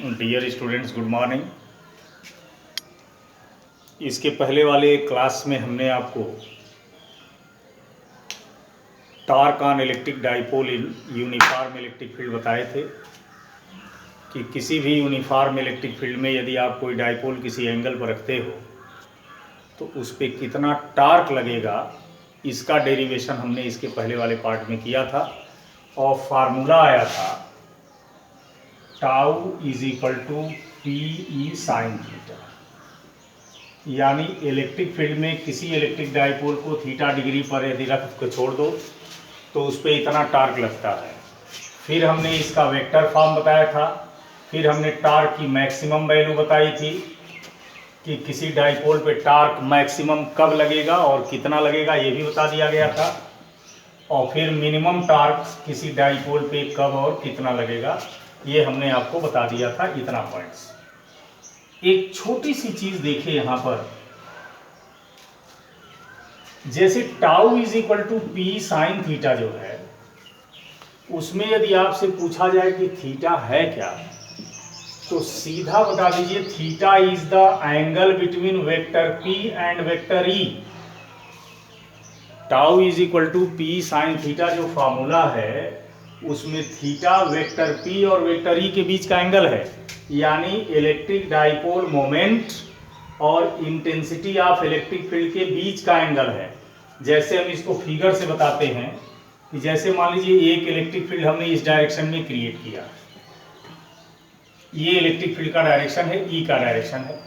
Dear students, good morning. इसके पहले वाले क्लास में हमने आपको torque on electric dipole in uniform electric field बताए थे कि किसी भी यूनिफॉर्म इलेक्ट्रिक फील्ड में यदि आप कोई डाइपोल किसी एंगल पर रखते हो तो उस पर कितना टॉर्क लगेगा, इसका डेरिवेशन हमने इसके पहले वाले पार्ट में किया था और फार्मूला आया था tau is equal to p E sine theta. यानी इलेक्ट्रिक फील्ड में किसी इलेक्ट्रिक डाइपोल को थीटा डिग्री पर यदि रख के छोड़ दो तो उस पर इतना टार्क लगता है। फिर हमने इसका वेक्टर फॉर्म बताया था। फिर हमने टार्क की मैक्सिमम वैल्यू बताई थी कि किसी डाइपोल पे टार्क मैक्सिमम कब लगेगा और कितना लगेगा, ये भी बता दिया गया था। और फिर मिनिमम टार्क किसी डाइपोल पे कब और कितना लगेगा, ये हमने आपको बता दिया था। इतना पॉइंट्स। एक छोटी सी चीज देखिए यहां पर, जैसे tau is equal to p sine theta जो है, उसमें यदि आपसे पूछा जाए कि थीटा है क्या, तो सीधा बता दीजिए theta is the angle between vector p and vector E. Tau is equal to p sine theta जो फॉर्मूला है उसमें थीटा वेक्टर पी और वेक्टर ई के बीच का एंगल है, यानी इलेक्ट्रिक डाइपोल मोमेंट और इंटेंसिटी ऑफ इलेक्ट्रिक फील्ड के बीच का एंगल है। जैसे हम इसको फिगर से बताते हैं कि जैसे मान लीजिए एक इलेक्ट्रिक फील्ड हमने इस डायरेक्शन में क्रिएट किया, ये इलेक्ट्रिक फील्ड का डायरेक्शन है, ई का डायरेक्शन है,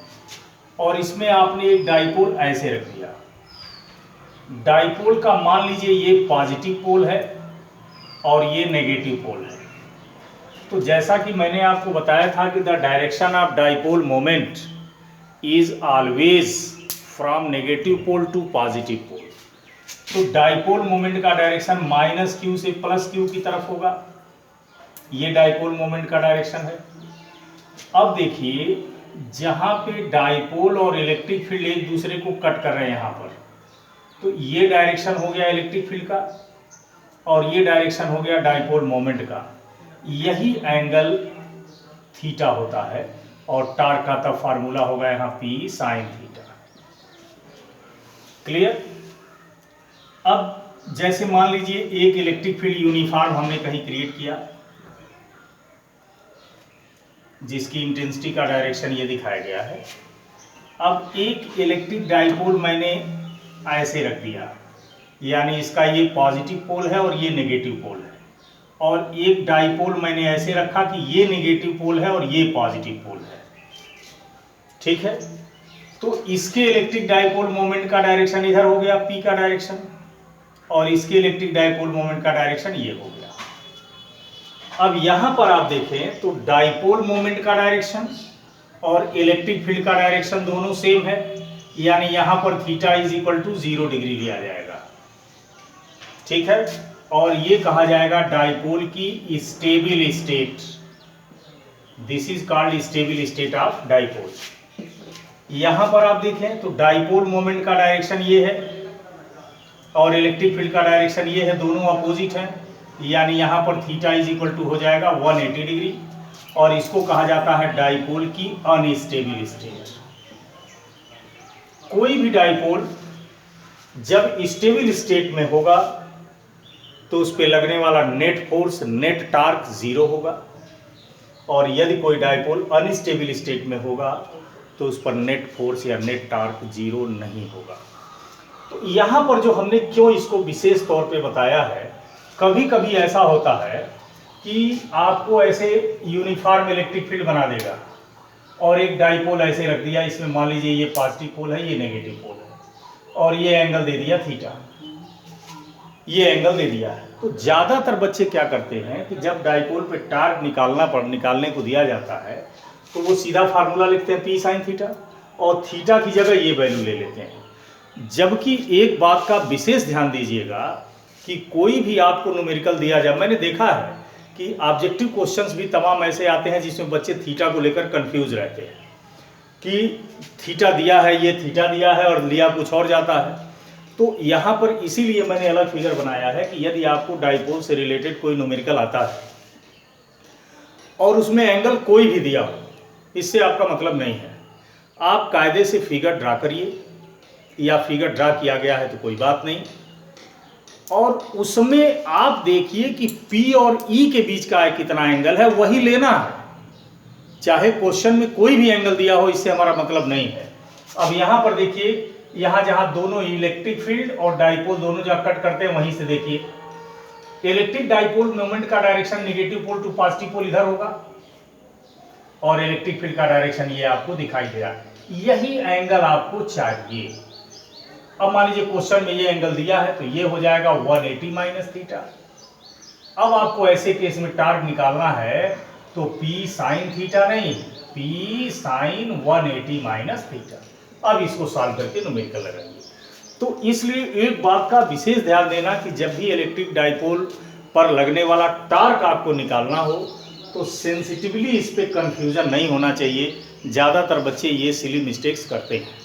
और इसमें आपने एक डाइपोल ऐसे रख दिया। डाइपोल का मान लीजिए ये पॉजिटिव पोल है और ये नेगेटिव पोल है। तो जैसा कि मैंने आपको बताया था कि the direction of dipole moment is always from negative pole to positive pole. तो डाइपोल मोमेंट का डायरेक्शन माइनस क्यू से प्लस क्यू की तरफ होगा। ये डाइपोल मोमेंट का डायरेक्शन है। अब देखिए जहां पे डाइपोल और इलेक्ट्रिक फील्ड एक दूसरे को कट कर रहे हैं यहां पर, तो ये डायरेक्शन हो गया इलेक्ट्रिक फील्ड का और ये डायरेक्शन हो गया डाइपोल मोमेंट का। यही एंगल थीटा होता है और टार्क का तब फार्मूला होगा यहां पी साइन थीटा। क्लियर? अब जैसे मान लीजिए एक इलेक्ट्रिक फील्ड यूनिफॉर्म हमने कहीं क्रिएट किया जिसकी इंटेंसिटी का डायरेक्शन ये दिखाया गया है। अब एक इलेक्ट्रिक डाइपोल मैंने ऐसे रख दिया, यानी इसका ये पॉजिटिव पोल है और ये नेगेटिव पोल है, और एक डाइपोल मैंने ऐसे रखा कि ये नेगेटिव पोल है और ये पॉजिटिव पोल है। ठीक है? तो इसके इलेक्ट्रिक डाइपोल मोमेंट का डायरेक्शन इधर हो गया पी का डायरेक्शन, और इसके इलेक्ट्रिक डाइपोल मोमेंट का डायरेक्शन ये हो गया। अब यहां पर आप देखें तो डाइपोल मोमेंट का डायरेक्शन और इलेक्ट्रिक फील्ड का डायरेक्शन दोनों सेम है, यानी यहां पर theta is equal to 0 degree लिया जाएगा। ठीक है? और ये कहा जाएगा डाइपोल की stable state. This is called stable state of dipole. यहां पर आप देखें तो डाइपोल मोमेंट का डायरेक्शन ये है और इलेक्ट्रिक फील्ड का डायरेक्शन ये है, दोनों अपोजिट हैं, यानी यहां पर थीटा इज इक्वल टू हो जाएगा 180 डिग्री, और इसको कहा जाता है डाइपोल की अनस्टेबल स्टेट। कोई भी डाइपोल जब स्टेबल स्टेट में होगा तो उस पर लगने वाला नेट फोर्स, नेट टार्क 0 होगा, और यदि कोई डाइपोल अनस्टेबल स्टेट में होगा तो उस पर नेट फोर्स या नेट टार्क 0 नहीं होगा। तो यहाँ पर जो हमने क्यों इसको विशेष तौर पे बताया है, कभी कभी ऐसा होता है कि आपको ऐसे यूनिफॉर्म इलेक्ट्रिक फील्ड बना देगा और एक डाइपोल ऐसे रख दिया, इसमें मान लीजिए ये पॉजिटिव पोल है, ये नेगेटिव पोल है, और ये एंगल दे दिया थीटा, ये एंगल दे दिया है। तो ज़्यादातर बच्चे क्या करते हैं कि जब डाइपोल पे टार्क निकालने को दिया जाता है तो वो सीधा फार्मूला लिखते हैं पी साइन थीटा और थीटा की जगह ये वैल्यू ले लेते हैं। जबकि एक बात का विशेष ध्यान दीजिएगा कि कोई भी आपको न्यूमेरिकल दिया जाए, मैंने देखा है कि ऑब्जेक्टिव क्वेश्चंस भी तमाम ऐसे आते हैं जिसमें बच्चे थीटा को लेकर कंफ्यूज रहते हैं कि थीटा दिया है, ये थीटा दिया है और लिया कुछ और जाता है। तो यहाँ पर इसीलिए मैंने अलग फिगर बनाया है कि यदि आपको डाइपोल से रिलेटेड कोई न्यूमेरिकल आता है और उसमें एंगल कोई भी दिया हो, इससे आपका मतलब नहीं है। आप कायदे से फिगर ड्रा करिए, या फिगर ड्रा किया गया है तो कोई बात नहीं, और उसमें आप देखिए कि P और E के बीच का कितना एंगल है, वही लेना है। चाहे क्वेश्चन में कोई भी एंगल दिया हो, इससे हमारा मतलब नहीं है। अब यहां पर देखिए, यहां जहां दोनों इलेक्ट्रिक फील्ड और डाइपोल दोनों जहां कट करते हैं, वहीं से देखिए इलेक्ट्रिक डाइपोल मोमेंट का direction negative pole to positive pole इधर होगा, और इलेक्ट्रिक फील्ड का डायरेक्शन ये आपको दिखाई दे रहा है। यही एंगल आपको चाहिए। अब मान लीजिए क्वेश्चन में ये एंगल दिया है, तो ये हो जाएगा 180 माइनस थीटा। अब आपको ऐसे केस में टार्क निकालना है, तो P साइन थीटा नहीं, P साइन 180 माइनस थीटा। अब इसको सॉल्व करके न्यूमेरिकल लगाइए। तो इसलिए एक बात का विशेष ध्यान देना कि जब भी इलेक्ट्रिक डाइपोल पर लगने वाला टार्क आपको निकालना हो, तो सेंसिटिवली इस पे कंफ्यूजन नहीं होना चाहिए। ज़्यादातर बच्चे ये सिली मिस्टेक्स करते हैं।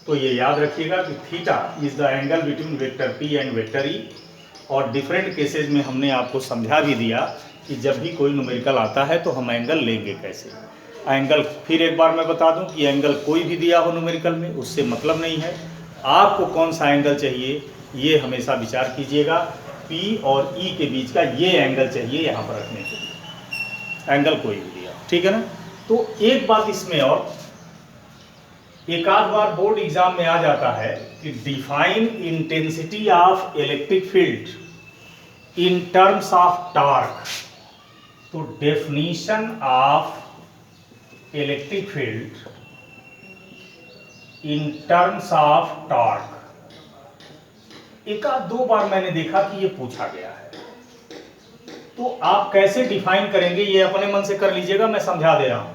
तो ये याद रखिएगा कि theta is the angle between vector P and vector E। और डिफरेंट केसेस में हमने आपको समझा भी दिया कि जब भी कोई न्यूमेरिकल आता है तो हम एंगल लेंगे कैसे। एंगल फिर एक बार मैं बता दूं कि एंगल कोई भी दिया हो न्यूमेरिकल में, उससे मतलब नहीं है। आपको कौन सा एंगल चाहिए, ये हमेशा विचार कीजिएगा। P और E के बीच का ये एंगल चाहिए यहाँ पर रखने के लिए, एंगल कोई भी दिया, ठीक है ना। तो एक बात इसमें, और एक आध बार बोर्ड एग्जाम में आ जाता है कि define intensity of electric field in terms of torque. तो definition of electric field in terms of torque, एक आध दो बार मैंने देखा कि ये पूछा गया है। तो आप कैसे डिफाइन करेंगे ये अपने मन से कर लीजिएगा, मैं समझा दे रहा हूं।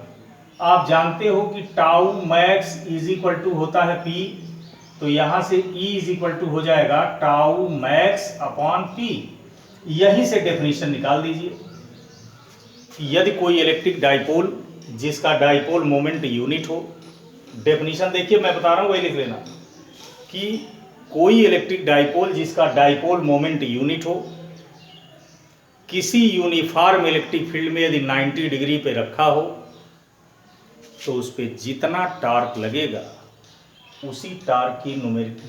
आप जानते हो कि tau max is equal to होता है P, तो यहां से E इज इक्वल टू हो जाएगा टाउ मैक्स अपॉन P। यहीं से डेफिनेशन निकाल दीजिए। यदि कोई इलेक्ट्रिक डाइपोल जिसका डाइपोल मोमेंट यूनिट हो, डेफिनेशन देखिए मैं बता रहा हूं वही लिख लेना, कि कोई इलेक्ट्रिक डाइपोल जिसका डाइपोल मोमेंट यूनिट हो, किसी यूनिफॉर्म इलेक्ट्रिक फील्ड में यदि 90 डिग्री पे रखा हो, तो उस पर जितना टार्क लगेगा उसी टार्क की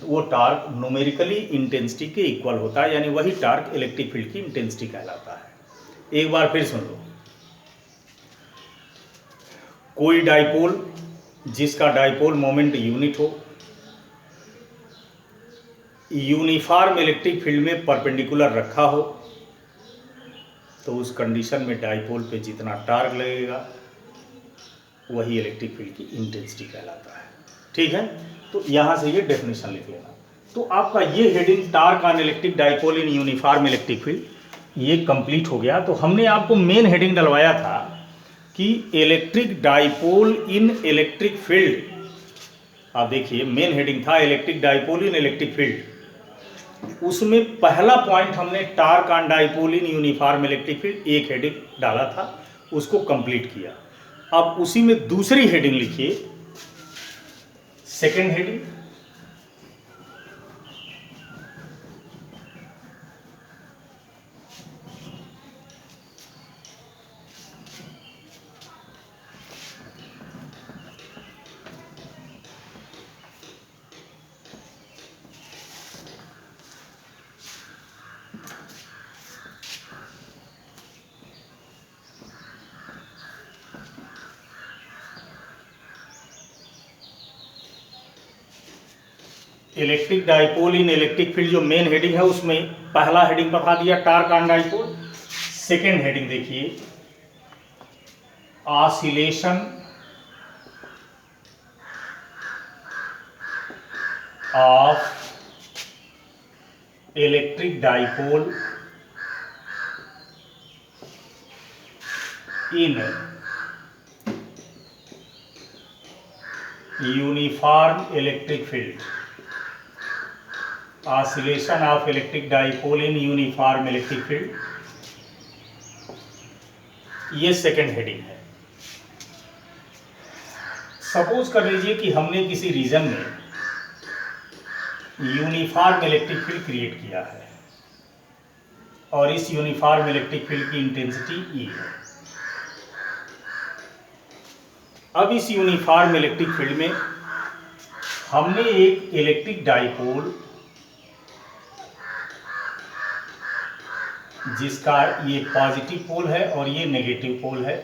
वो टार्क न्यूमेरिकली इंटेंसिटी के इक्वल होता है, यानी वही टार्क इलेक्ट्रिक फील्ड की इंटेंसिटी कहलाता है। एक बार फिर सुन लो, कोई डाइपोल जिसका डाइपोल मोमेंट यूनिट हो, यूनिफॉर्म इलेक्ट्रिक फील्ड में परपेंडिकुलर रखा हो, तो उस कंडीशन में डाइपोल पे जितना टार्क लगेगा वही इलेक्ट्रिक फील्ड की इंटेंसिटी कहलाता है, ठीक है। तो यहां से ये डेफिनेशन लिख लेना। तो आपका ये heading torque on electric dipole in uniform electric field ये कंप्लीट हो गया। तो हमने आपको मेन हेडिंग डलवाया था कि electric dipole in electric field. आप देखिए मेन हेडिंग था electric dipole in electric field, उसमें पहला पॉइंट हमने torque on dipole in uniform electric field एक हेडिंग डाला था, उसको कंप्लीट किया। अब उसी में दूसरी हेडिंग लिखिए, second heading, electric dipole in electric field जो मेन हेडिंग है उसमें पहला हेडिंग बता दिया torque on dipole. Second heading देखिए oscillation of electric dipole in uniform electric field, oscillation of electric dipole in uniform electric field, ये second heading है। Suppose कर लीजिए कि हमने किसी रीजन में यूनिफॉर्म इलेक्ट्रिक फील्ड क्रिएट किया है और इस यूनिफॉर्म इलेक्ट्रिक फील्ड की इंटेंसिटी E है। अब इस यूनिफॉर्म इलेक्ट्रिक फील्ड में हमने एक इलेक्ट्रिक डाइपोल जिसका ये पॉजिटिव पोल है और ये नेगेटिव पोल है,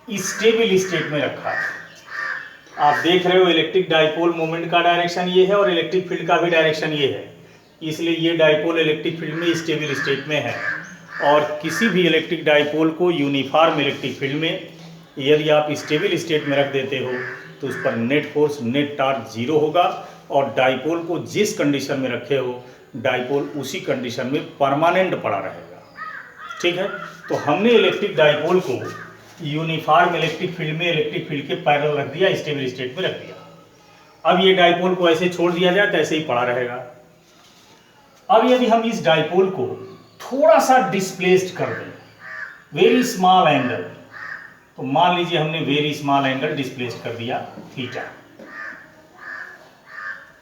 स्टेबल स्टेट में रखा है। आप देख रहे हो इलेक्ट्रिक डाइपोल मोमेंट का डायरेक्शन ये है और इलेक्ट्रिक फील्ड का भी डायरेक्शन ये है, इसलिए ये डाइपोल इलेक्ट्रिक फील्ड में स्टेबल स्टेट में है। और किसी भी इलेक्ट्रिक डाइपोल को यूनिफॉर्म इलेक्ट्रिक फील्ड में यदि आप स्टेबल स्टेट में रख देते हो तो उस पर net force net torque zero होगा, और डाइपोल को जिस कंडीशन में रखे हो डाइपोल उसी कंडीशन में परमानेंट पड़ा रहेगा। ठीक है, तो हमने इलेक्ट्रिक डाइपोल को यूनिफॉर्म इलेक्ट्रिक फील्ड में इलेक्ट्रिक फील्ड के पैरेलल रख दिया, स्टेबल स्टेट में रख दिया। अब ये डाइपोल को ऐसे छोड़ दिया जाए तो ऐसे ही पड़ा रहेगा। अब यदि हम इस डाइपोल को थोड़ा सा डिस्प्लेस्ड कर दें, वेरी स्मॉल एंगल, तो मान लीजिए हमने वेरी स्मॉल एंगल डिस्प्लेस्ड कर दिया थीटा,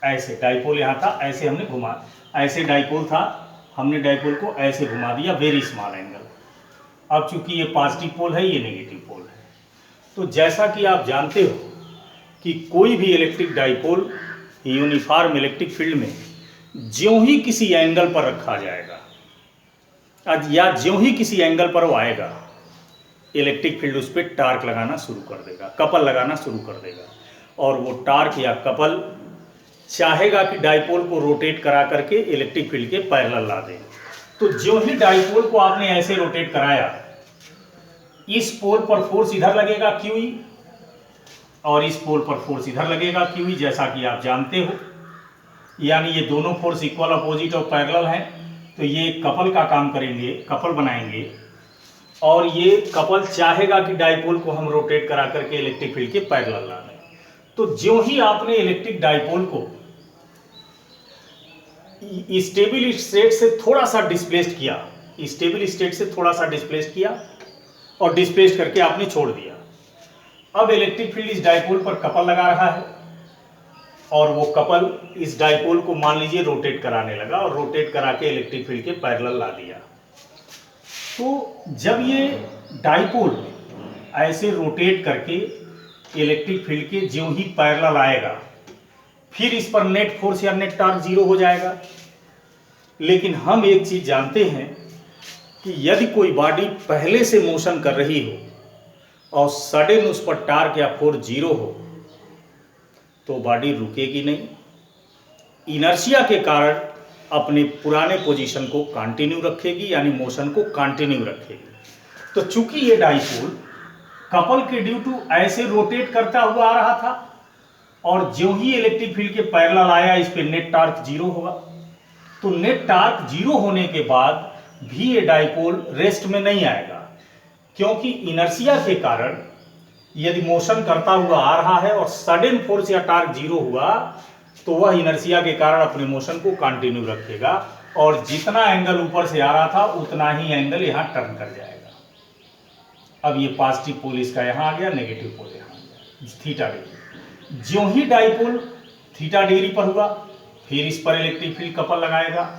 ऐसे डाइपोल यहाँ था, ऐसे हमने घुमा, ऐसे डाइपोल था, हमने डाइपोल को ऐसे घुमा दिया वेरी स्मॉल एंगल। अब चूंकि ये पॉजिटिव पोल है, ये नेगेटिव पोल है, तो जैसा कि आप जानते हो कि कोई भी electric dipole uniform electric field में ज्यों ही किसी एंगल पर रखा जाएगा या ज्यों ही किसी एंगल पर वो आएगा, इलेक्ट्रिक फील्ड उस पर टार्क लगाना शुरू कर देगा, कपल लगाना शुरू कर देगा, और वो टार्क या कपल चाहेगा कि डाइपोल को रोटेट करा करके इलेक्ट्रिक फील्ड के पैरेलल ला दे। तो ज्यों ही डाइपोल को आपने ऐसे रोटेट कराया, इस पोल पर फोर्स इधर लगेगा QE और इस पोल पर फोर्स इधर लगेगा QE, जैसा कि आप जानते हो, यानी ये दोनों फोर्स इक्वल अपोजिट और पैरेलल हैं, तो ये कपल का काम करेंगे, कपल बनाएंगे, और ये कपल चाहेगा कि डाइपोल को हम रोटेट करा करके इलेक्ट्रिक फील्ड के पैरेलल ला दें। तो ज्यों ही आपने इलेक्ट्रिक डाइपोल को स्टेबल स्टेट से थोड़ा सा डिस्प्लेस्ड किया, स्टेबल स्टेट से थोड़ा सा डिस्प्लेस्ड किया और डिस्प्लेस्ड करके आपने छोड़ दिया, अब इलेक्ट्रिक फील्ड इस डाइपोल पर कपल लगा रहा है और वो कपल इस डाइपोल को मान लीजिए रोटेट कराने लगा और रोटेट करा के इलेक्ट्रिक फील्ड के पैरेलल ला दिया। तो जब ये डाइपोल ऐसे रोटेट करके इलेक्ट्रिक फील्ड के ज्यों ही पैरेलल आएगा, फिर इस पर नेट फोर्स या नेट टॉर्क जीरो हो जाएगा। लेकिन हम एक चीज जानते हैं कि यदि कोई बॉडी पहले से मोशन कर रही हो और सडन उस पर टॉर्क या फोर्स जीरो हो तो बॉडी रुकेगी नहीं, इनर्शिया के कारण अपने पुराने पोजीशन को कंटिन्यू रखेगी, यानी मोशन को कंटिन्यू रखेगी। तो चूंकि ये डाइपोल कपल के ड्यू टू ऐसे रोटेट करता हुआ आ रहा था और ज्यों ही इलेक्ट्रिक फील्ड के पैरेलल आया, इस पे नेट टॉर्क जीरो होगा, तो नेट टॉर्क जीरो होने के बाद भी ये डाइपोल रेस्ट में नहीं आएगा, क्योंकि इनर्शिया के कारण यदि मोशन करता हुआ आ रहा है और सडन फोर्स या टॉर्क जीरो हुआ तो वह इनर्शिया के कारण अपने मोशन को कंटिन्यू रखेगा और जितना एंगल ऊपर से आ रहा था उतना ही एंगल यहाँ टर्न कर जाएगा। अब ये पॉजिटिव पोल इसका यहाँ आ गया, नेगेटिव पोल यहाँ आ गया, थीटा डिग्री। ज्यों ही डाइपोल थीटा डिग्री पर हुआ, फिर इस पर इलेक्ट्रिक फील्ड कपल लगाएगा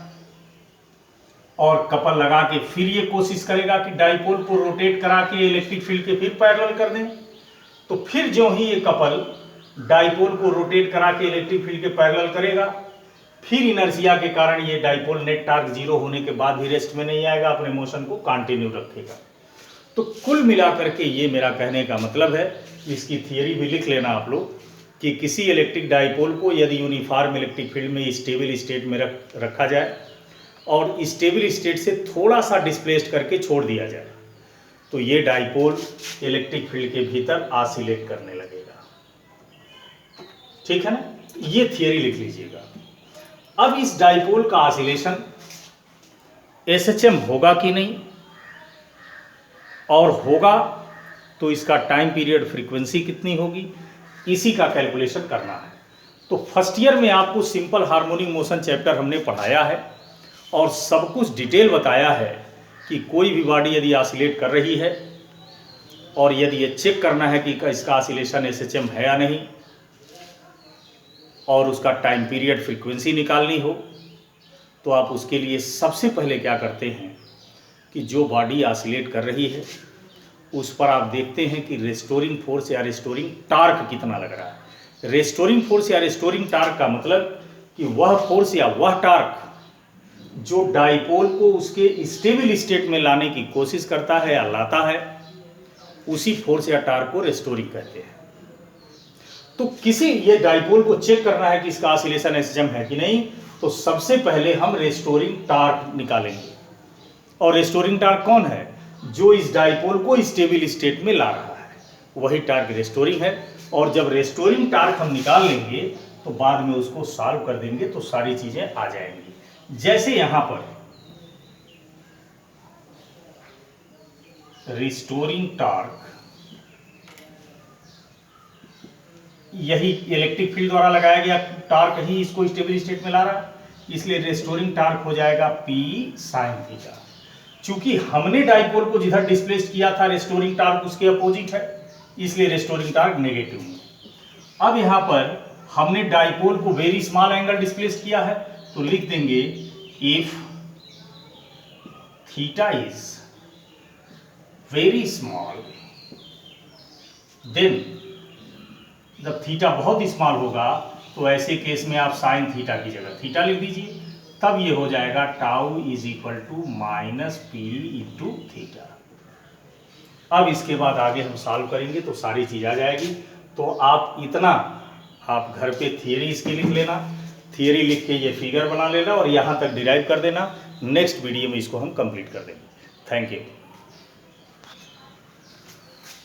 और कपल लगा के फिर ये कोशिश करेगा कि डाइपोल को रोटेट करा के इलेक्ट्रिक फील्ड के फिर पैरेलल कर दें। तो फिर ज्यों ही ये कपल डाइपोल को रोटेट करा के इलेक्ट्रिक फील्ड के पैरेलल करेगा, फिर इनर्शिया के कारण ये डाइपोल नेट टॉर्क जीरो होने के बाद भी रेस्ट में नहीं आएगा, अपने मोशन को कंटिन्यू रखेगा। तो कुल मिलाकर के ये मेरा कहने का मतलब है, इसकी थियरी भी लिख लेना आप लोग, कि किसी इलेक्ट्रिक डाइपोल को यदि यूनिफॉर्म इलेक्ट्रिक फील्ड में स्टेबल स्टेट में रखा जाए और स्टेबल स्टेट से थोड़ा सा डिस्प्लेस्ड करके छोड़ दिया जाए तो ये डाइपोल इलेक्ट्रिक फील्ड के भीतर ऑसिलेट करने लगेगा। ठीक है ना, ये थियरी लिख लीजिएगा। अब इस डाइपोल का ऑसिलेशन SHM होगा कि नहीं, और होगा तो इसका टाइम पीरियड फ्रीक्वेंसी कितनी होगी, इसी का कैलकुलेशन करना है। तो फर्स्ट ईयर में आपको सिंपल हार्मोनिक मोशन चैप्टर हमने पढ़ाया है और सब कुछ डिटेल बताया है कि कोई भी बॉडी यदि ऑसिलेट कर रही है और यदि ये चेक करना है कि इसका ऑसिलेशन SHM है या नहीं और उसका टाइम पीरियड फ्रीक्वेंसी निकालनी हो, तो आप उसके लिए सबसे पहले क्या करते हैं कि जो बॉडी ऑसिलेट कर रही है उस पर आप देखते हैं कि रेस्टोरिंग फोर्स या रेस्टोरिंग टार्क कितना लग रहा है। रेस्टोरिंग फोर्स या रेस्टोरिंग टार्क का मतलब कि वह फोर्स या वह टार्क जो डाइपोल को उसके स्टेबल स्टेट में लाने की कोशिश करता है या लाता है, उसी फोर्स या टार्क को रेस्टोरिंग कहते हैं। तो किसी ये डाइपोल को चेक करना है कि इसका ऑसिलेशन एसएचएम है कि नहीं, तो सबसे पहले हम रेस्टोरिंग टार्क निकालेंगे। और रेस्टोरिंग टार्क कौन है? जो इस डाइपोल को स्टेबल स्टेट में ला रहा है, वही टार्क रेस्टोरिंग है। और जब रेस्टोरिंग टार्क हम निकाल लेंगे तो बाद में उसको सॉल्व कर देंगे तो सारी चीजें आ जाएंगी। जैसे यहां पर रिस्टोरिंग टार्क, यही इलेक्ट्रिक फील्ड द्वारा लगाया गया टार्क ही इसको स्टेबल स्टेट में ला रहा है, इसलिए रेस्टोरिंग टार्क हो जाएगा P sin थीटा। चूंकि हमने डाइपोल को जिधर डिस्प्लेस किया था रेस्टोरिंग टार्क उसके अपोजिट है, इसलिए रेस्टोरिंग टार्क नेगेटिव में। अब यहां पर हमने डाइपोल को वेरी स्मॉल एंगल डिस्प्लेस किया है, तो लिख देंगे if theta is very small, then जब थीटा बहुत स्मॉल होगा तो ऐसे केस में आप साइन थीटा की जगह थीटा लिख दीजिए, तब ये हो जाएगा tau is equal to minus p into theta. अब इसके बाद आगे हम सॉल्व करेंगे तो सारी चीज आ जाएगी। तो आप इतना आप घर पे थियरी इसकी लिख लेना, थियरी लिख के ये फिगर बना लेना और यहाँ तक डिराइव कर देना। नेक्स्ट वीडियो में इसको हम कंप्लीट कर देंगे। Thank you.